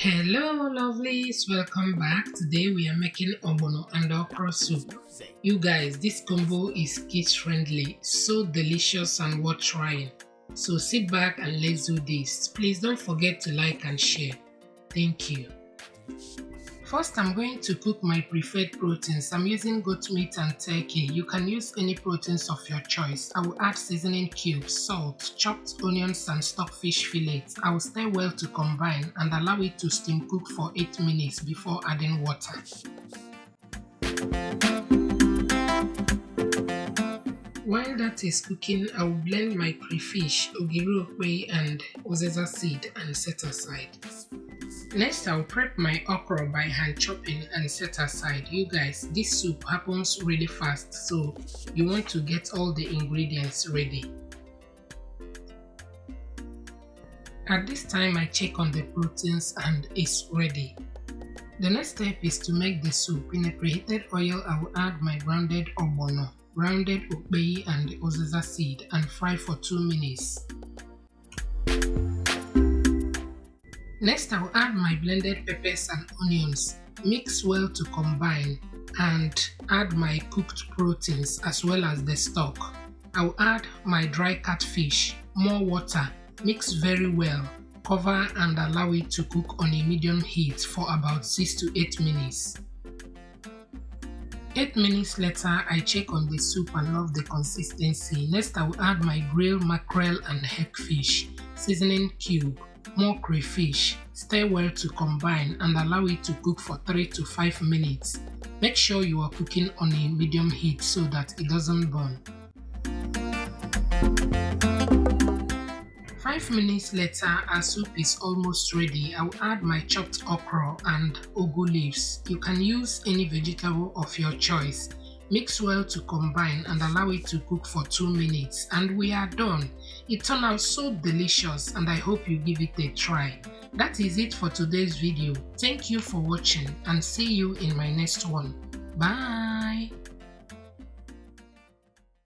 Hello lovelies, welcome back. Today we are making Ogbono and Okra soup. You guys, this combo is kids friendly, so delicious and worth trying. So sit back and let's do this. Please don't forget to like and share. Thank you. First, I'm going to cook my preferred proteins. I'm using goat meat and turkey. You can use any proteins of your choice. I will add seasoning cubes, salt, chopped onions and stockfish fillets. I will stir well to combine and allow it to steam cook for 8 minutes before adding water. While that is cooking, I will blend my crayfish, ogiri and uzo seed and set aside. Next, I'll prep my okra by hand chopping and set aside. You guys, this soup happens really fast, so you want to get all the ingredients ready. At this time, I check on the proteins and it's ready. The next step is to make the soup. In a preheated oil, I will add my grounded ogbono, grounded okra and uzo seed and fry for 2 minutes. Next, I will add my blended peppers and onions, mix well to combine, and add my cooked proteins as well as the stock. I will add my dry catfish, more water, mix very well, cover and allow it to cook on a medium heat for about 6 to 8 minutes. 8 minutes later, I check on the soup and love the consistency. Next, I will add my grilled mackerel and hagfish, seasoning cube, more crayfish, stir well to combine and allow it to cook for 3 to 5 minutes. Make sure you are cooking on a medium heat so that it doesn't burn. 5 minutes later, our soup is almost ready. I will add my chopped okra and ugu leaves. You can use any vegetable of your choice. Mix well to combine and allow it to cook for 2 minutes and we are done. It turned out so delicious and I hope you give it a try. That is it for today's video. Thank you for watching and see you in my next one. Bye!